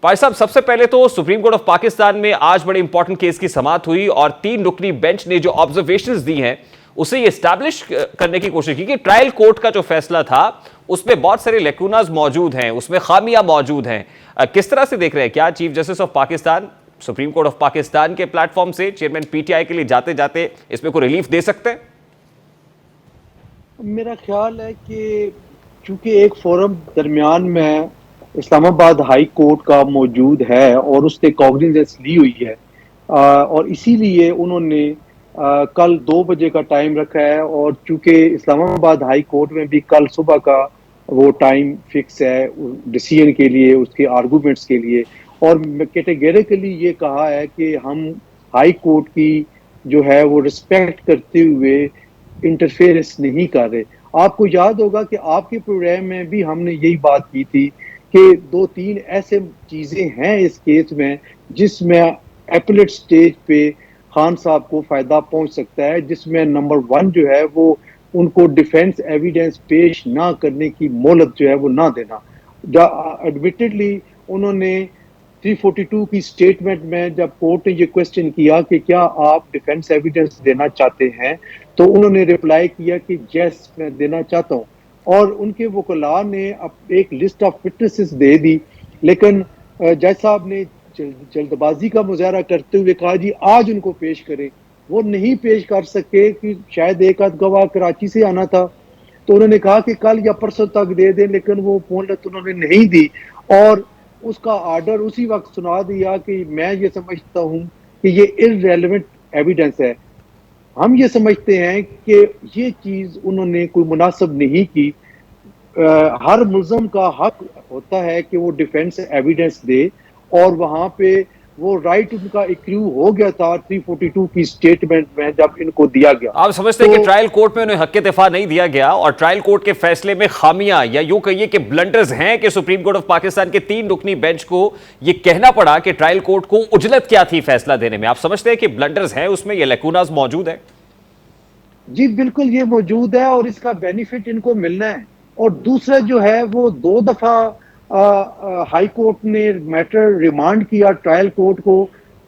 भाई साहब, सबसे पहले तो सुप्रीम कोर्ट ऑफ पाकिस्तान में आज बड़े इंपॉर्टेंट केस की समाअत हुई और 3 रुकनी बेंच ने जो ऑब्जर्वेशंस दी हैं उसे ये स्टैब्लिश करने की कोशिश की कि ट्रायल कोर्ट का जो फैसला था उसमें बहुत सारे लेकुनाज मौजूद हैं, उसमें खामियां मौजूद हैं। किस तरह से देख रहे हैं, क्या chief justice of Pakistan supreme court of Pakistan के प्लेटफॉर्म से चेयरमैन पीटीआई के लिए जाते जाते इसमें कोई रिलीफ दे सकते हैं? मेरा ख्याल है कि चूंकि एक फोरम दरमियान में इस्लामाबाद हाई कोर्ट का मौजूद है और उसने कॉग्निजेंस ली हुई है, और इसीलिए उन्होंने कल 2 बजे का टाइम रखा है। और चूंकि इस्लामाबाद हाई कोर्ट में भी कल सुबह का वो टाइम फिक्स है डिसीजन के लिए, उसके आर्गूमेंट्स के लिए, और कैटेगरिकली ये कहा है कि हम हाई कोर्ट की जो है वो रिस्पेक्ट करते हुए इंटरफेरेंस नहीं कर रहे। आपको याद होगा कि आपके प्रोग्राम में भी हमने यही बात की थी कि 2-3 ऐसे चीजें हैं इस केस में जिसमें एपलेट स्टेज पे खान साहब को फायदा पहुंच सकता है, जिसमें नंबर 1 जो है वो उनको डिफेंस एविडेंस पेश ना करने की मोहलत जो है वो ना देना। एडमिटेडली उन्होंने 342 की स्टेटमेंट में जब कोर्ट ने ये क्वेश्चन किया कि क्या आप डिफेंस एविडेंस देना चाहते हैं, तो उन्होंने रिप्लाई किया कि यस मैं देना चाहता हूं। और उनके वकला ने एक लिस्ट ऑफ विटनेसेस दे दी, लेकिन जज साहब ने जल्दबाजी का मुजाहरा करते हुए कहा जी आज उनको पेश करें। वो नहीं पेश कर सके कि शायद एक आध गवाह कराची से आना था, तो उन्होंने कहा कि कल या परसों तक दे दें, लेकिन वो मोहलत उन्होंने नहीं दी और उसका ऑर्डर उसी वक्त सुना दिया कि मैं ये समझता हूं कि ये इररेलेवेंट एविडेंस है। हम ये समझते हैं कि ये चीज उन्होंने कोई मुनासिब नहीं की। हर मुल्ज़म का हक होता है कि वो डिफेंस एविडेंस दे, और वहां पे वो राइट उनका एक्रू हो गया था 342 की स्टेटमेंट में जब इनको दिया गया। आप समझते हैं कि ट्रायल कोर्ट में उन्हें हक के दिफा नहीं दिया गया और ट्रायल कोर्ट के फैसले में खामियां या यूं कहिए कि ब्लंडर्स हैं कि सुप्रीम कोर्ट ऑफ पाकिस्तान के 3 रुकनी बेंच को यह कहना पड़ा कि ट्रायल कोर्ट को उजलत क्या थी फैसला देने में? आप समझते हैं कि ब्लंडर्स हैं उसमें, ये लेकुनाज मौजूद है? जी बिल्कुल ये मौजूद है और इसका बेनिफिट इनको मिलना है। और दूसरा जो है वो 2 दफा हाई कोर्ट ने मैटर रिमांड किया ट्रायल कोर्ट को।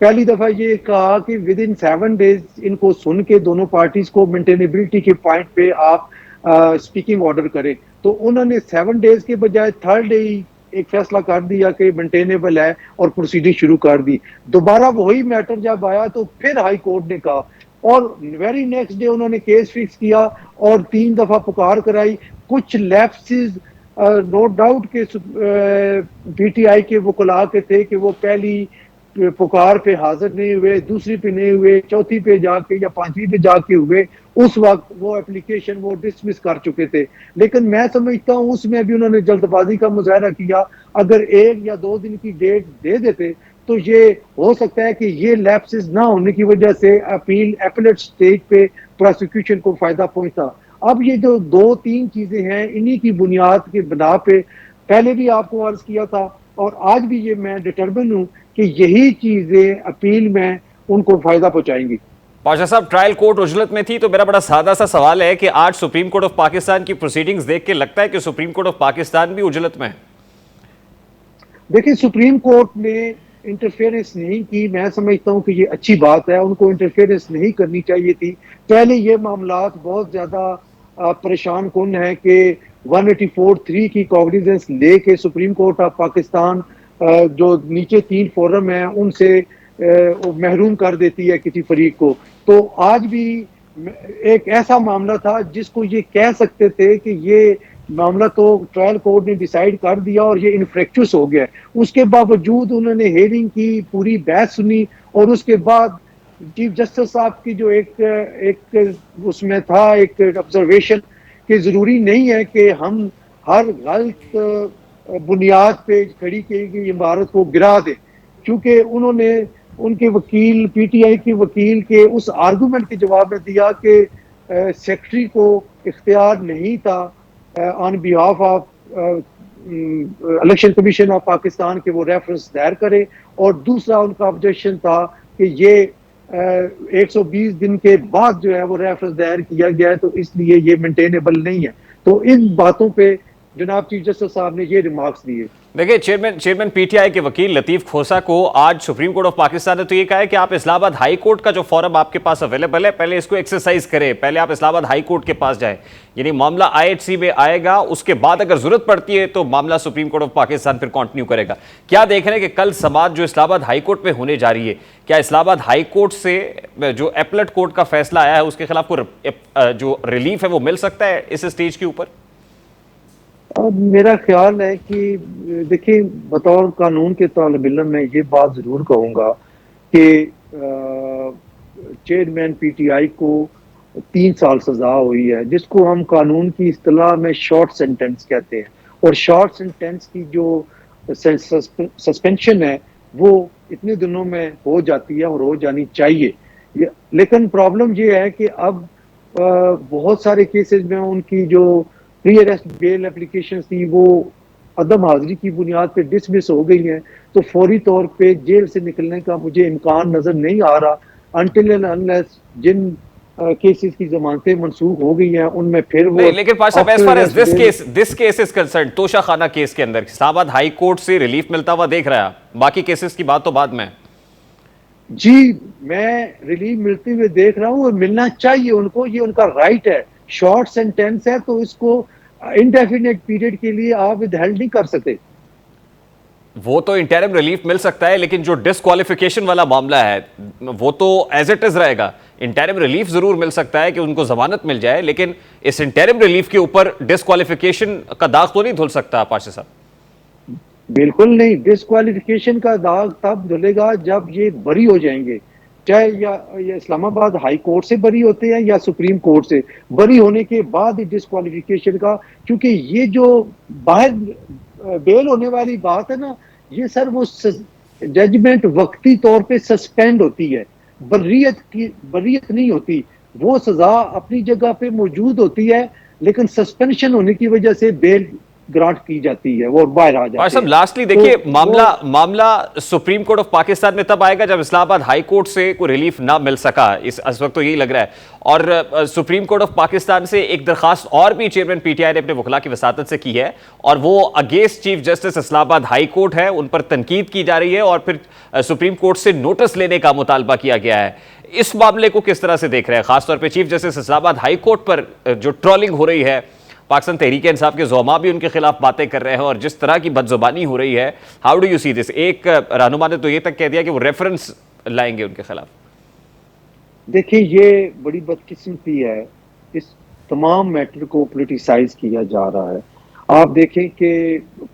पहली दफा ये कहा कि विद इन 7 डेज इनको सुन के दोनों पार्टीज को मेंटेनेबिलिटी के पॉइंट पे आप स्पीकिंग ऑर्डर करें, तो उन्होंने 7 डेज के बजाय 3rd डे ही एक फैसला कर दिया कि मेंटेनेबल है और प्रोसीडिंग शुरू कर दी। दोबारा वही मैटर जब आया तो फिर हाई कोर्ट ने कहा, और वेरी नेक्स्ट डे उन्होंने केस फिक्स किया और 3 दफा पुकार कराई। कुछ लैप्सेस नो डाउट के पीटीआई के वकला के थे कि वो पहली पुकार पे हाजिर नहीं हुए, दूसरी पे नहीं हुए, चौथी पे जाके या 5वीं पे जाके हुए। उस वक्त वो एप्लीकेशन वो डिसमिस कर चुके थे, लेकिन मैं समझता हूँ उसमें भी उन्होंने जल्दबाजी का मुजाहरा किया। अगर 1 या 2 दिन की डेट दे देते तो ये हो सकता है कि ये लैप्सेस ना होने की वजह से अपील एपलेट स्टेज पे प्रोसिक्यूशन को फायदा पहुंचता। अब ये जो 2-3 चीजें हैं इन्हीं की बुनियाद के बना पे पहले भी आपको अर्ज किया था और आज भी ये मैं डिटरमिन हूं कि यही चीजें अपील में उनको फायदा पहुंचाएंगी। पाशा साहब, ट्रायल कोर्ट उजलत में थी तो मेरा बड़ा सादा सा सवाल है कि आज सुप्रीम कोर्ट ऑफ पाकिस्तान की प्रोसीडिंग्स देख के लगता है कि सुप्रीम कोर्ट ऑफ पाकिस्तान भी उजलत में है? देखिए सुप्रीम कोर्ट ने इंटरफेरेंस नहीं की, मैं समझता हूं कि ये अच्छी बात है। उनको इंटरफेरेंस नहीं करनी चाहिए थी। पहले ये मामला बहुत ज्यादा परेशान कुन है कि 184(3) की कॉग्निजेंस लेके सुप्रीम कोर्ट ऑफ पाकिस्तान जो नीचे 3 फोरम है उनसे महरूम कर देती है किसी फरीक को। तो आज भी एक ऐसा मामला था जिसको ये कह सकते थे कि ये मामला तो ट्रायल कोर्ट ने डिसाइड कर दिया और ये इनफ्रेक्चुअस हो गया। उसके बावजूद उन्होंने हेयरिंग की, पूरी बहस सुनी, और उसके बाद चीफ जस्टिस साहब की जो एक उसमें था एक ऑब्जर्वेशन कि जरूरी नहीं है कि हम हर गलत बुनियाद पे खड़ी की गई इमारत को गिरा दें, क्योंकि उन्होंने उनके वकील पीटीआई के वकील के उस आर्गूमेंट के जवाब में दिया कि सेक्रेटरी को इख्तियार नहीं था on behalf of election commission of Pakistan के वो रेफरेंस दायर करे, और दूसरा उनका ऑब्जेक्शन था कि ये 120 दिन के बाद जो है वो रेफरेंस दायर किया गया है, तो इसलिए ये मेंटेनेबल नहीं है। तो इन बातों पे जनाब चीफ जस्टिस साहब ने ये रिमार्क्स दिए। देखिए, चेयरमैन पीटीआई के वकील लतीफ खोसा को आज सुप्रीम कोर्ट ऑफ पाकिस्तान ने तो ये कहा है कि आप इस्लामाबाद हाई कोर्ट का जो फॉरम आपके पास अवेलेबल है, पहले इसको एक्सरसाइज करें, पहले आप इस्लामाबाद हाई कोर्ट के पास जाएं। यानी मामला आईएचसी में आएगा, उसके बाद अगर जरूरत पड़ती है तो मामला सुप्रीम कोर्ट ऑफ पाकिस्तान फिर कंटिन्यू करेगा। क्या देख रहे हैं कि कल समाअत जो इस्लामाबाद हाई कोर्ट में होने जा रही है, क्या इस्लामाबाद हाई कोर्ट से जो अपीलेट कोर्ट का फैसला आया है उसके खिलाफ कोई जो रिलीफ है वो मिल सकता है इस स्टेज के ऊपर? अब मेरा ख्याल है कि देखिए, बतौर कानून के तालिब इल्म मैं ये बात जरूर कहूंगा कि चेयरमैन पीटीआई को 3 साल सजा हुई है, जिसको हम कानून की इस्तिलाह में शॉर्ट सेंटेंस कहते हैं। और शॉर्ट सेंटेंस की जो सस्पेंशन है वो इतने दिनों में हो जाती है और हो जानी चाहिए। लेकिन प्रॉब्लम ये है कि अब बहुत सारे केसेस में उनकी जो प्री अरेस्ट बेल एप्लीकेशन थी वो अदम हाजिरी की बुनियाद पे डिसमिस हो गई हैं, तो फौरी तौर पे जेल से निकलने का मुझे इम्कान नजर नहीं आ रहा अनटिल एंड अनलेस जिन केसेस की जमानतें मनसूख हो गई हैं उनमें फिर वो नहीं, लेकिन पाशा साहब, as far as this case is concerned, तोशा खाना केस के अंदर इस्लामाबाद हाई कोर्ट से रिलीफ मिलता हुआ देख रहा है। बाकी केसेस की बात तो बाद में। जी, मैं रिलीफ मिलते हुए देख रहा हूँ और मिलना चाहिए उनको, ये उनका राइट है। शॉर्ट सेंटेंस है तो इसको इंडेफिनिट पीरियड के लिए आप विदहेल्ड नहीं कर सकते। वो तो इंटरिम रिलीफ मिल सकता है, लेकिन जो डिस्क्वालिफिकेशन वाला मामला है वो तो एज इट इज रहेगा। इंटरिम रिलीफ जरूर मिल सकता है कि उनको जमानत मिल जाए, लेकिन इस इंटरिम रिलीफ के ऊपर डिस्क्वालिफिकेशन का दाग तो नहीं धुल सकता पाशा साहब। बिल्कुल नहीं, डिस्क्वालिफिकेशन का दाग तब धुलेगा जब ये बरी हो जाएंगे, चाहे या इस्लामाबाद हाई कोर्ट से बरी होते हैं या सुप्रीम कोर्ट से। बरी होने के बाद ही डिस्क्वालिफिकेशन का, क्योंकि ये जो बाहर बेल होने वाली बात है ना, ये सर वो जजमेंट वक्ती तौर पे सस्पेंड होती है, बर्रियत नहीं होती। वो सजा अपनी जगह पे मौजूद होती है, लेकिन सस्पेंशन होने की वजह से बेल ग्रांट की जाती है, वो बाहर आ जाती है। लास्टली देखिए, तो मामला सुप्रीम कोर्ट ऑफ पाकिस्तान में तब आएगा जब इस्लामाबाद हाई कोर्ट से कोई रिलीफ ना मिल सका, इस वक्त तो यही लग रहा है। और सुप्रीम कोर्ट ऑफ पाकिस्तान से एक दरखास्त और भी चेयरमैन पीटीआई ने अपने वकला की वसातत से की है, और वो against chief justice Islamabad high court है, उन पर तनकीद की जा रही है और फिर सुप्रीम कोर्ट से नोटिस लेने का मुतालबा किया गया है। इस मामले को किस तरह से देख रहे हैं, खासतौर पर chief justice Islamabad high court पर जो ट्रोलिंग हो रही है, पाकिस्तान तहरीक इंसाफ के ज़ुमा भी उनके खिलाफ बातें कर रहे हैं और जिस तरह की बदजुबानी हो रही है, how do you see this? एक रहनुमा ने तो ये तक कह दिया कि वो रेफरेंस लाएंगे उनके खिलाफ। देखिए, ये बड़ी बदकिस्मती है, इस तमाम मैटर को पोलिटिसाइज किया जा रहा है। आप देखें कि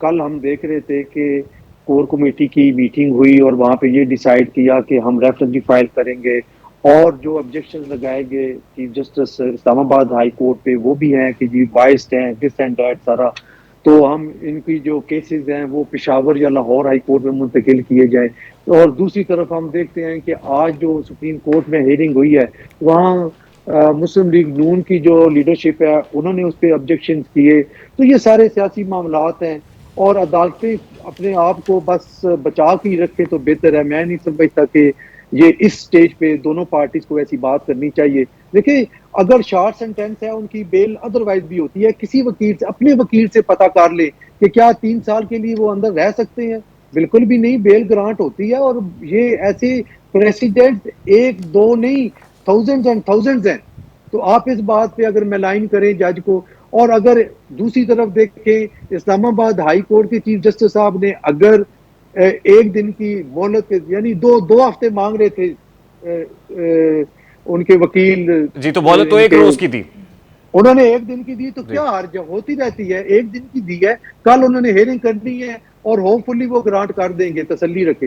कल हम देख रहे थे कि कोर कमेटी की मीटिंग हुई और वहां पे ये डिसाइड किया कि हम रेफरेंस फाइल करेंगे, और जो ऑब्जेक्शन लगाए गए chief justice Islamabad high court पे वो भी हैं कि जी बाइस्ड हैं, दिस एंड दैट सारा, तो हम इनकी जो केसेस हैं वो पेशावर या लाहौर हाई कोर्ट में मुंतकिल किए जाए। और दूसरी तरफ हम देखते हैं कि आज जो सुप्रीम कोर्ट में हियरिंग हुई है, वहाँ मुस्लिम लीग नून की जो लीडरशिप है उन्होंने उस पर ऑब्जेक्शन किए। तो ये सारे सियासी मामलात हैं और अदालतें अपने आप को बस बचा के ही रखे तो बेहतर है। मैं नहीं समझता कि ये इस स्टेज पे दोनों पार्टीज को ऐसी बात करनी चाहिए। देखिए, अगर शॉर्ट सेंटेंस है उनकी बेल अदरवाइज भी होती है, किसी वकील से, अपने वकील से पता कर ले कि क्या 3 साल के लिए वो अंदर रह सकते हैं। बिल्कुल भी नहीं, बेल ग्रांट होती है। और ये ऐसे प्रेसिडेंट एक दो नहीं, थाउजेंड्स एंड थाउजेंड्स हैं। तो आप इस बात पे अगर मेलाइन करें जज को, और अगर दूसरी तरफ देखें इस्लामाबाद हाई कोर्ट के चीफ जस्टिस साहब ने अगर एक दिन की मोहलत यानी दो हफ्ते मांग रहे थे उनके वकील जी, तो मोहलत तो 1 रोज की थी, उन्होंने 1 दिन की दी, तो क्या हर्ज होती रहती है, 1 दिन की दी है। कल उन्होंने हेयरिंग करनी है और होपफुली वो ग्रांट कर देंगे, तसल्ली रखे।